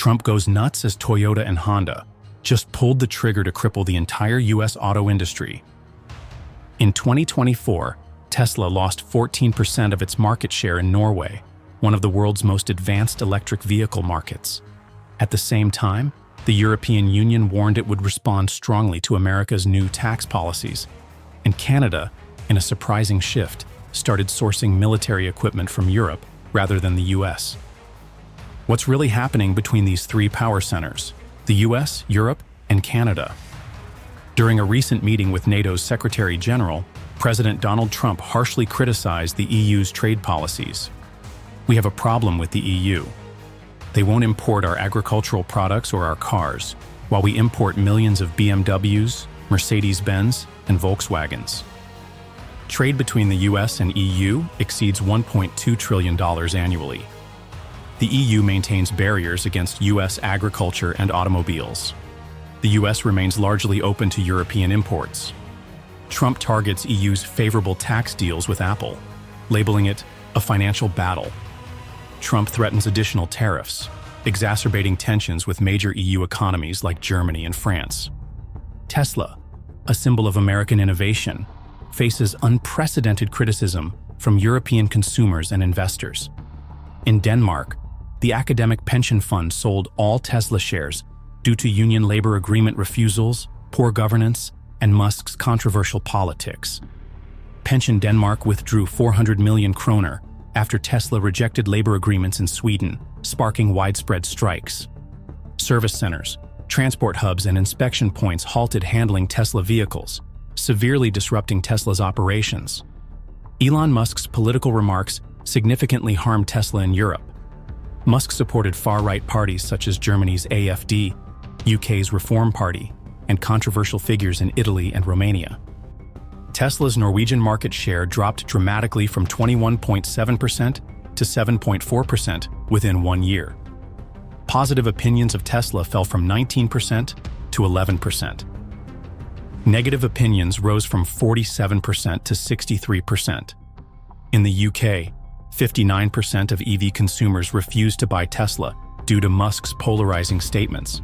Trump goes nuts as Toyota and Honda just pulled the trigger to cripple the entire U.S. auto industry. In 2024, Tesla lost 14% of its market share in Norway, one of the world's most advanced electric vehicle markets. At the same time, the European Union warned it would respond strongly to America's new tax policies, and Canada, in a surprising shift, started sourcing military equipment from Europe rather than the US. What's really happening between these three power centers, the US, Europe, and Canada? During a recent meeting with NATO's Secretary General, President Donald Trump harshly criticized the EU's trade policies. "We have a problem with the EU. They won't import our agricultural products or our cars, while we import millions of BMWs, Mercedes-Benz, and Volkswagens." Trade between the US and EU exceeds $1.2 trillion annually. The EU maintains barriers against US agriculture and automobiles. The US remains largely open to European imports. Trump targets EU's favorable tax deals with Apple, labeling it a financial battle. Trump threatens additional tariffs, exacerbating tensions with major EU economies like Germany and France. Tesla, a symbol of American innovation, faces unprecedented criticism from European consumers and investors. In Denmark, the academic pension fund sold all Tesla shares due to union labor agreement refusals, poor governance, and Musk's controversial politics. Pension Denmark withdrew 400 million kroner after Tesla rejected labor agreements in Sweden, sparking widespread strikes. Service centers, transport hubs, and inspection points halted handling Tesla vehicles, severely disrupting Tesla's operations. Elon Musk's political remarks significantly harmed Tesla in Europe. Musk supported far-right parties such as Germany's AfD, UK's Reform Party, and controversial figures in Italy and Romania. Tesla's Norwegian market share dropped dramatically from 21.7% to 7.4% within 1 year. Positive opinions of Tesla fell from 19% to 11%. Negative opinions rose from 47% to 63%. In the UK, 59% of EV consumers refused to buy Tesla due to Musk's polarizing statements.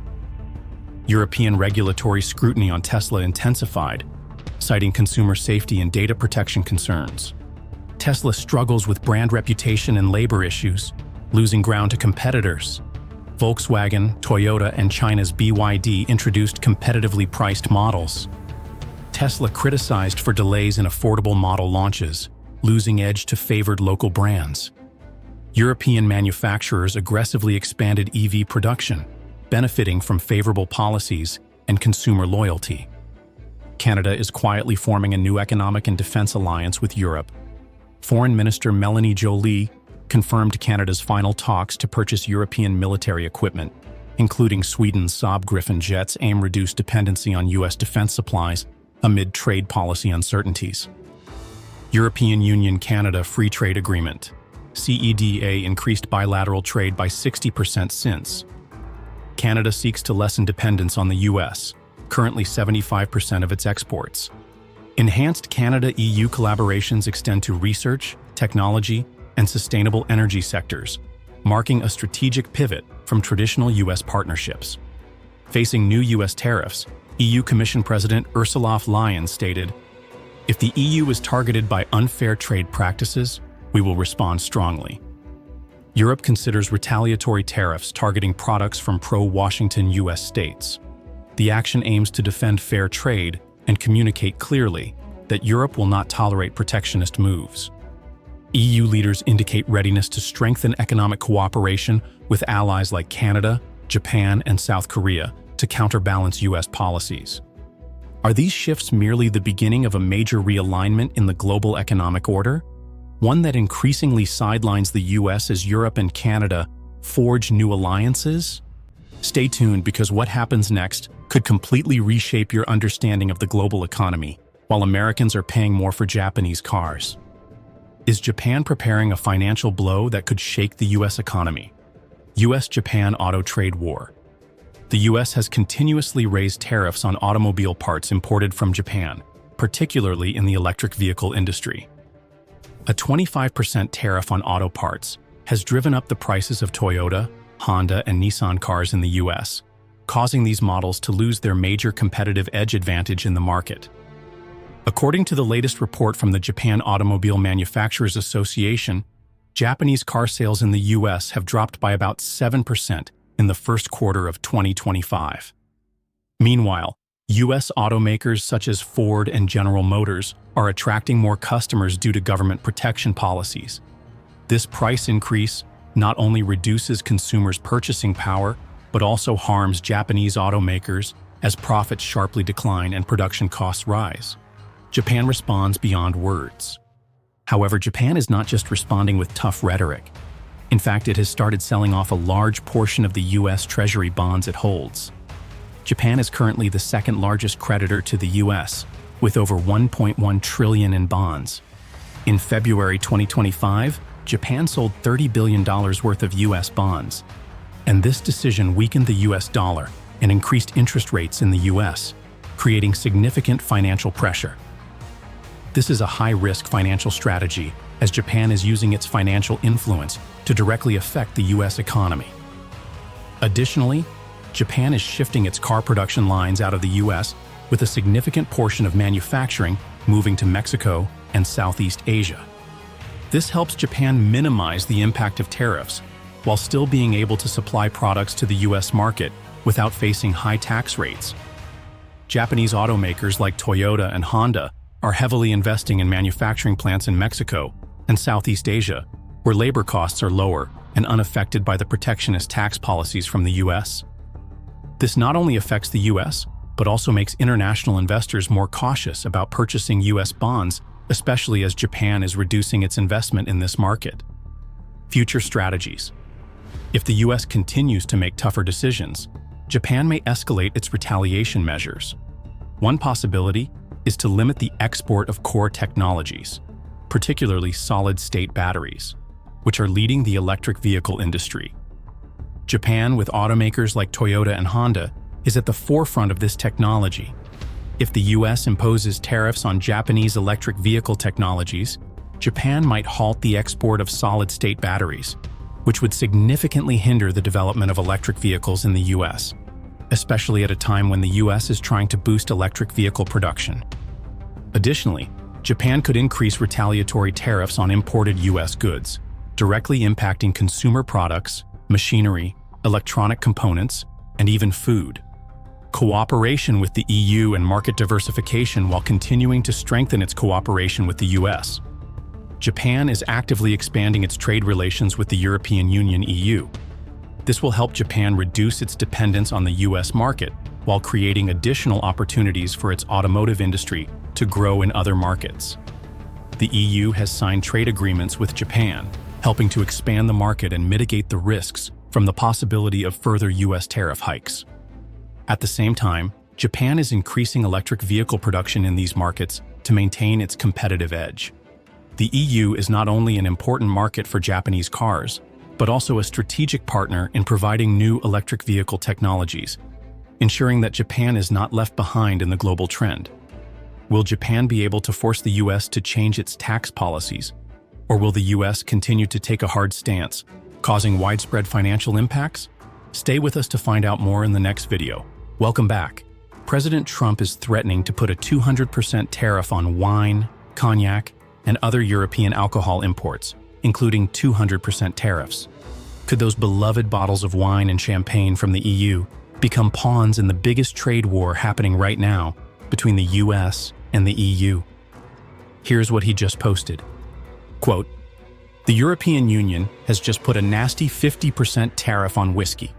European regulatory scrutiny on Tesla intensified, citing consumer safety and data protection concerns. Tesla struggles with brand reputation and labor issues, losing ground to competitors. Volkswagen, Toyota, and China's BYD introduced competitively priced models. Tesla criticized for delays in affordable model launches, losing edge to favored local brands. European manufacturers aggressively expanded EV production, benefiting from favorable policies and consumer loyalty. Canada is quietly forming a new economic and defense alliance with Europe. Foreign Minister Melanie Joly confirmed Canada's final talks to purchase European military equipment, including Sweden's Saab Gripen jets, aim to reduce dependency on U.S. defense supplies amid trade policy uncertainties. European Union-Canada Free Trade Agreement, CEDA, increased bilateral trade by 60% since. Canada seeks to lessen dependence on the U.S., currently 75% of its exports. Enhanced Canada-EU collaborations extend to research, technology, and sustainable energy sectors, marking a strategic pivot from traditional U.S. partnerships. Facing new U.S. tariffs, EU Commission President Ursula von der Leyen stated, "If the EU is targeted by unfair trade practices, we will respond strongly." Europe considers retaliatory tariffs targeting products from pro-Washington U.S. states. The action aims to defend fair trade and communicate clearly that Europe will not tolerate protectionist moves. EU leaders indicate readiness to strengthen economic cooperation with allies like Canada, Japan, and South Korea to counterbalance U.S. policies. Are these shifts merely the beginning of a major realignment in the global economic order? One that increasingly sidelines the U.S. as Europe and Canada forge new alliances? Stay tuned, because what happens next could completely reshape your understanding of the global economy, while Americans are paying more for Japanese cars. Is Japan preparing a financial blow that could shake the U.S. economy? U.S.-Japan auto trade war. The U.S. has continuously raised tariffs on automobile parts imported from Japan, particularly in the electric vehicle industry. A 25% tariff on auto parts has driven up the prices of Toyota, Honda, and Nissan cars in the US, causing these models to lose their major competitive edge advantage in the market. According to the latest report from the Japan Automobile Manufacturers Association, Japanese car sales in the US have dropped by about 7% in the first quarter of 2025. Meanwhile, US automakers such as Ford and General Motors are attracting more customers due to government protection policies. This price increase not only reduces consumers' purchasing power, but also harms Japanese automakers as profits sharply decline and production costs rise. Japan responds beyond words. However, Japan is not just responding with tough rhetoric. In fact, it has started selling off a large portion of the US Treasury bonds it holds. Japan is currently the second largest creditor to the US, with over $1.1 trillion in bonds. In February 2025, Japan sold $30 billion worth of US bonds. And this decision weakened the US dollar and increased interest rates in the US, creating significant financial pressure. This is a high-risk financial strategy, as Japan is using its financial influence to directly affect the US economy. Additionally, Japan is shifting its car production lines out of the US, with a significant portion of manufacturing moving to Mexico and Southeast Asia. This helps Japan minimize the impact of tariffs, while still being able to supply products to the US market without facing high tax rates. Japanese automakers like Toyota and Honda are heavily investing in manufacturing plants in Mexico and Southeast Asia, where labor costs are lower and unaffected by the protectionist tax policies from the US. This not only affects the US, but also makes international investors more cautious about purchasing US bonds, especially as Japan is reducing its investment in this market. Future strategies. If the US continues to make tougher decisions, Japan may escalate its retaliation measures. One possibility is to limit the export of core technologies, particularly solid-state batteries, which are leading the electric vehicle industry. Japan, with automakers like Toyota and Honda, is at the forefront of this technology. If the US imposes tariffs on Japanese electric vehicle technologies, Japan might halt the export of solid-state batteries, which would significantly hinder the development of electric vehicles in the US, especially at a time when the US is trying to boost electric vehicle production. Additionally, Japan could increase retaliatory tariffs on imported US goods, directly impacting consumer products, machinery, electronic components, and even food. Cooperation with the EU and market diversification while continuing to strengthen its cooperation with the US. Japan is actively expanding its trade relations with the European Union (EU). This will help Japan reduce its dependence on the US market while creating additional opportunities for its automotive industry to grow in other markets. The EU has signed trade agreements with Japan, helping to expand the market and mitigate the risks from the possibility of further US tariff hikes. At the same time, Japan is increasing electric vehicle production in these markets to maintain its competitive edge. The EU is not only an important market for Japanese cars, but also a strategic partner in providing new electric vehicle technologies, ensuring that Japan is not left behind in the global trend. Will Japan be able to force the US to change its tax policies, or will the US continue to take a hard stance, causing widespread financial impacts? Stay with us to find out more in the next video. Welcome back. President Trump is threatening to put a 200% tariff on wine, cognac, and other European alcohol imports, including 200% tariffs. Could those beloved bottles of wine and champagne from the EU become pawns in the biggest trade war happening right now between the US and the EU? Here's what he just posted. Quote, "The European Union has just put a nasty 50% tariff on whiskey.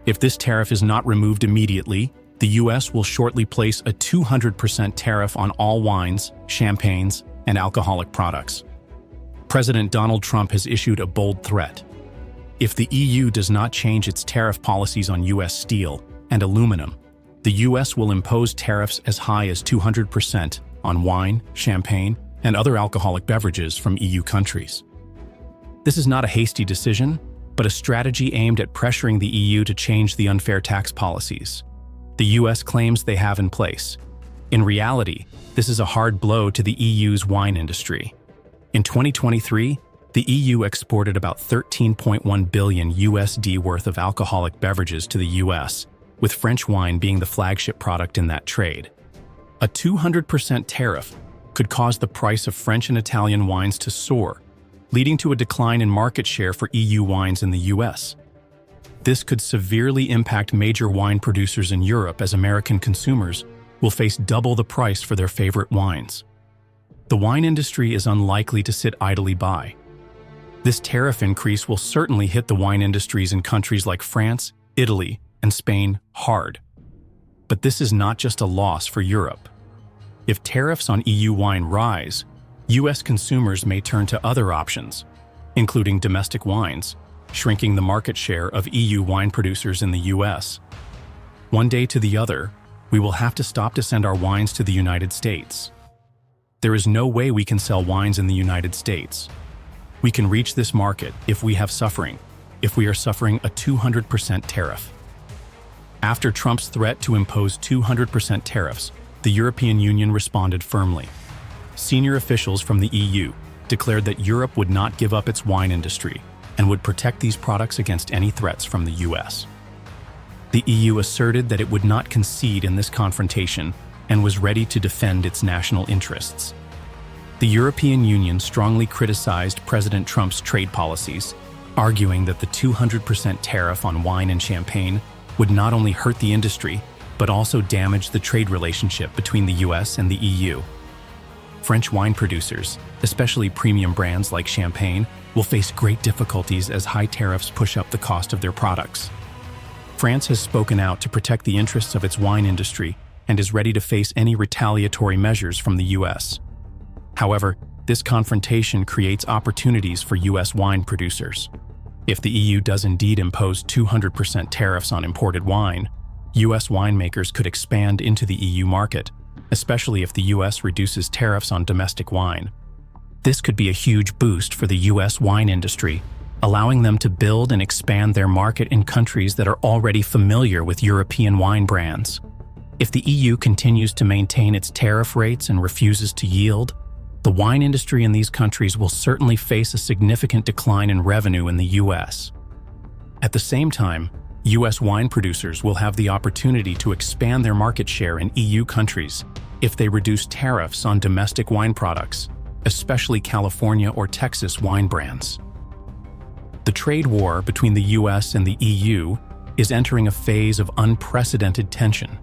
If this tariff is not removed immediately, the US will shortly place a 200% tariff on all wines, champagnes, and alcoholic products." President Donald Trump has issued a bold threat. If the EU does not change its tariff policies on US steel and aluminum, the US will impose tariffs as high as 200% on wine, champagne, and other alcoholic beverages from EU countries. This is not a hasty decision, but a strategy aimed at pressuring the EU to change the unfair tax policies the US claims they have in place. In reality, this is a hard blow to the EU's wine industry. In 2023, The EU exported about 13.1 billion USD worth of alcoholic beverages to the US, with French wine being the flagship product in that trade. A 200% tariff could cause the price of French and Italian wines to soar, leading to a decline in market share for EU wines in the US. This could severely impact major wine producers in Europe, as American consumers will face double the price for their favorite wines. The wine industry is unlikely to sit idly by. This tariff increase will certainly hit the wine industries in countries like France, Italy, and Spain hard. But this is not just a loss for Europe. If tariffs on EU wine rise, US consumers may turn to other options, including domestic wines, shrinking the market share of EU wine producers in the US. One day to the other, we will have to stop to send our wines to the United States. There is no way we can sell wines in the United States. We can reach this market if we are suffering a 200% tariff. After Trump's threat to impose 200% tariffs, the European Union responded firmly. Senior officials from the EU declared that Europe would not give up its wine industry and would protect these products against any threats from the US. The EU asserted that it would not concede in this confrontation and was ready to defend its national interests. The European Union strongly criticized President Trump's trade policies, arguing that the 200% tariff on wine and champagne would not only hurt the industry, but also damage the trade relationship between the US and the EU. French wine producers, especially premium brands like Champagne, will face great difficulties as high tariffs push up the cost of their products. France has spoken out to protect the interests of its wine industry and is ready to face any retaliatory measures from the US. However, this confrontation creates opportunities for US wine producers. If the EU does indeed impose 200% tariffs on imported wine, US winemakers could expand into the EU market, especially if the US reduces tariffs on domestic wine. This could be a huge boost for the US wine industry, allowing them to build and expand their market in countries that are already familiar with European wine brands. If the EU continues to maintain its tariff rates and refuses to yield, the wine industry in these countries will certainly face a significant decline in revenue in the US. At the same time, US wine producers will have the opportunity to expand their market share in EU countries if they reduce tariffs on domestic wine products, especially California or Texas wine brands. The trade war between the US and the EU is entering a phase of unprecedented tension.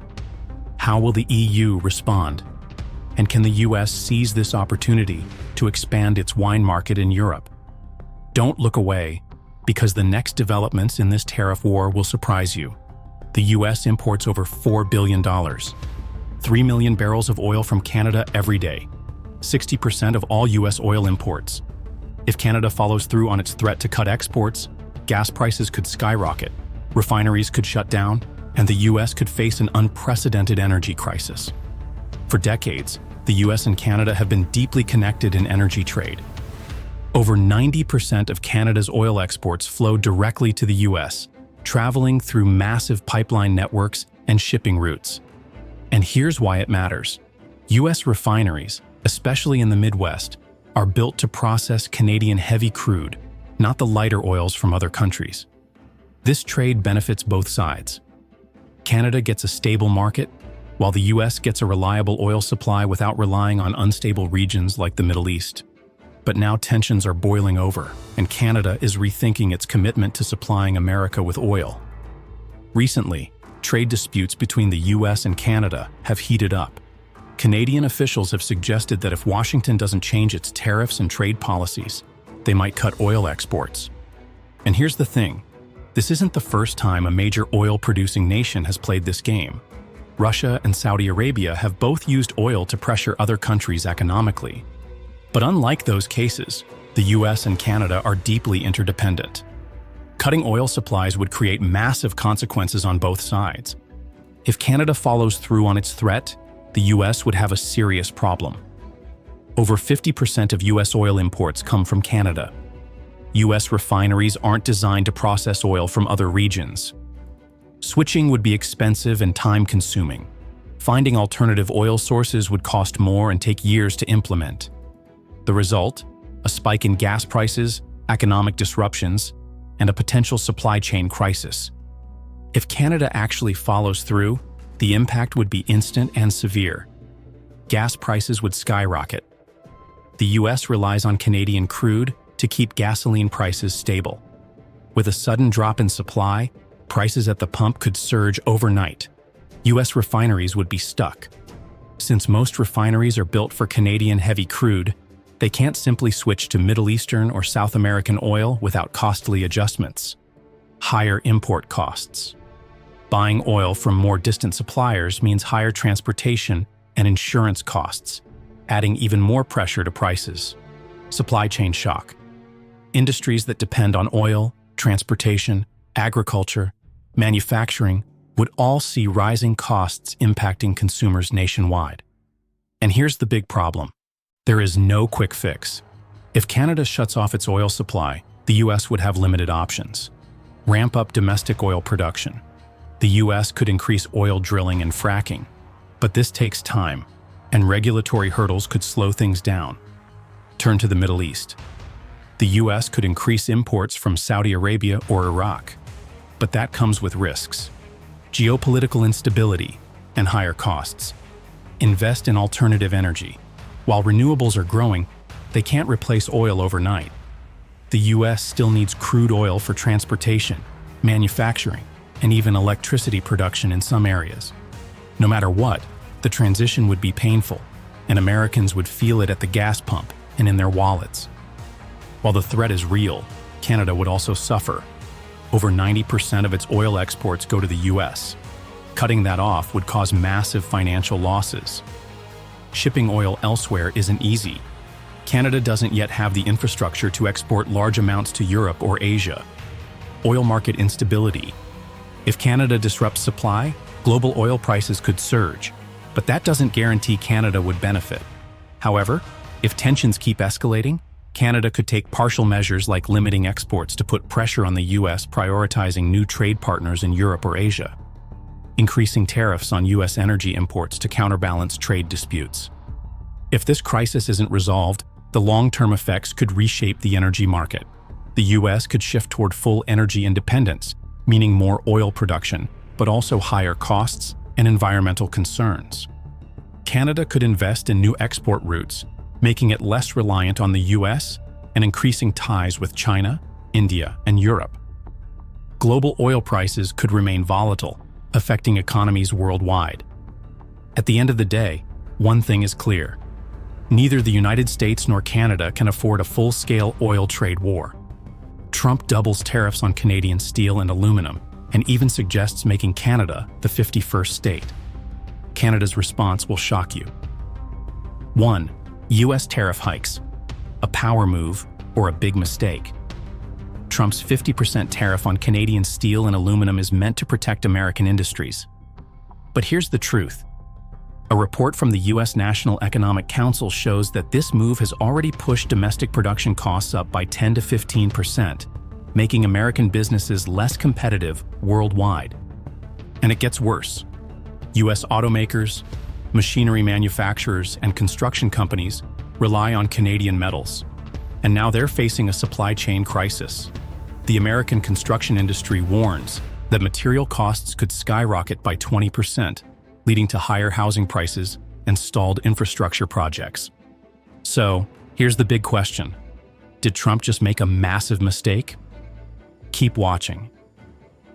How will the EU respond? And can the US seize this opportunity to expand its wine market in Europe? Don't look away, because the next developments in this tariff war will surprise you. The US imports over $4 billion, 3 million barrels of oil from Canada every day, 60% of all US oil imports. If Canada follows through on its threat to cut exports, gas prices could skyrocket, refineries could shut down, and the US could face an unprecedented energy crisis. For decades, the US and Canada have been deeply connected in energy trade. Over 90% of Canada's oil exports flow directly to the US, traveling through massive pipeline networks and shipping routes. And here's why it matters. US refineries, especially in the Midwest, are built to process Canadian heavy crude, not the lighter oils from other countries. This trade benefits both sides. Canada gets a stable market, while the US gets a reliable oil supply without relying on unstable regions like the Middle East. But now tensions are boiling over, and Canada is rethinking its commitment to supplying America with oil. Recently, trade disputes between the US and Canada have heated up. Canadian officials have suggested that if Washington doesn't change its tariffs and trade policies, they might cut oil exports. And here's the thing, this isn't the first time a major oil-producing nation has played this game. Russia and Saudi Arabia have both used oil to pressure other countries economically. But unlike those cases, the US and Canada are deeply interdependent. Cutting oil supplies would create massive consequences on both sides. If Canada follows through on its threat, the US would have a serious problem. Over 50% of US oil imports come from Canada. US refineries aren't designed to process oil from other regions. Switching would be expensive and time-consuming. Finding alternative oil sources would cost more and take years to implement. The result? a spike in gas prices, economic disruptions, and a potential supply chain crisis. If Canada actually follows through, the impact would be instant and severe. Gas prices would skyrocket. The US relies on Canadian crude to keep gasoline prices stable. With a sudden drop in supply, prices at the pump could surge overnight. US refineries would be stuck. Since most refineries are built for Canadian heavy crude, they can't simply switch to Middle Eastern or South American oil without costly adjustments. Higher import costs. Buying oil from more distant suppliers means higher transportation and insurance costs, adding even more pressure to prices. Supply chain shock. Industries that depend on oil, transportation, agriculture, manufacturing would all see rising costs impacting consumers nationwide. And here's the big problem. There is no quick fix. If Canada shuts off its oil supply, the US would have limited options. Ramp up domestic oil production. The US could increase oil drilling and fracking. But this takes time, and regulatory hurdles could slow things down. Turn to the Middle East. The US could increase imports from Saudi Arabia or Iraq. But that comes with risks. Geopolitical instability and higher costs. Invest in alternative energy. While renewables are growing, they can't replace oil overnight. The US still needs crude oil for transportation, manufacturing, and even electricity production in some areas. No matter what, the transition would be painful, and Americans would feel it at the gas pump and in their wallets. While the threat is real, Canada would also suffer. Over 90% of its oil exports go to the US. Cutting that off would cause massive financial losses. Shipping oil elsewhere isn't easy. Canada doesn't yet have the infrastructure to export large amounts to Europe or Asia. Oil market instability. If Canada disrupts supply, global oil prices could surge, but that doesn't guarantee Canada would benefit. However, if tensions keep escalating, Canada could take partial measures like limiting exports to put pressure on the US, prioritizing new trade partners in Europe or Asia. Increasing tariffs on US energy imports to counterbalance trade disputes. If this crisis isn't resolved, the long-term effects could reshape the energy market. The US could shift toward full energy independence, meaning more oil production, but also higher costs and environmental concerns. Canada could invest in new export routes, making it less reliant on the US and increasing ties with China, India, and Europe. Global oil prices could remain volatile, affecting economies worldwide. At the end of the day, one thing is clear. Neither the United States nor Canada can afford a full-scale oil trade war. Trump doubles tariffs on Canadian steel and aluminum, and even suggests making Canada the 51st state. Canada's response will shock you. 1. US tariff hikes. A power move or a big mistake. Trump's 50% tariff on Canadian steel and aluminum is meant to protect American industries. But here's the truth. A report from the US National Economic Council shows that this move has already pushed domestic production costs up by 10 to 15%, making American businesses less competitive worldwide. And it gets worse. US automakers, machinery manufacturers, and construction companies rely on Canadian metals. And now they're facing a supply chain crisis. The American construction industry warns that material costs could skyrocket by 20%, leading to higher housing prices and stalled infrastructure projects. So, here's the big question. Did Trump just make a massive mistake? Keep watching.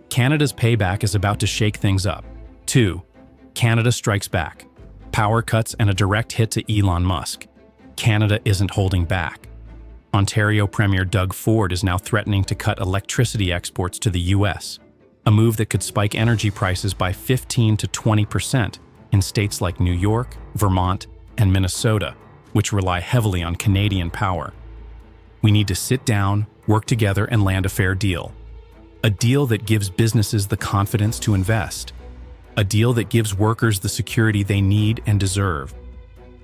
Canada's payback is about to shake things up. 2. Canada strikes back. Power cuts and a direct hit to Elon Musk. Canada isn't holding back. Ontario Premier Doug Ford is now threatening to cut electricity exports to the US, a move that could spike energy prices by 15 to 20% in states like New York, Vermont, and Minnesota, which rely heavily on Canadian power. We need to sit down, work together, and land a fair deal. A deal that gives businesses the confidence to invest. A deal that gives workers the security they need and deserve.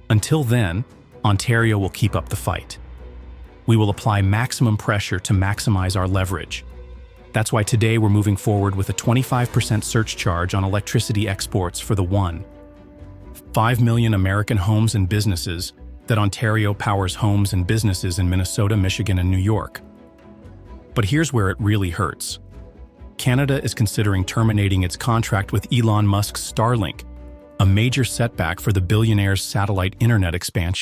Until then, Ontario will keep up the fight. We will apply maximum pressure to maximize our leverage. That's why today we're moving forward with a 25% surcharge on electricity exports for the 5 million American homes and businesses that Ontario powers homes and businesses in Minnesota, Michigan, and New York. But here's where it really hurts. Canada is considering terminating its contract with Elon Musk's Starlink, a major setback for the billionaire's satellite internet expansion.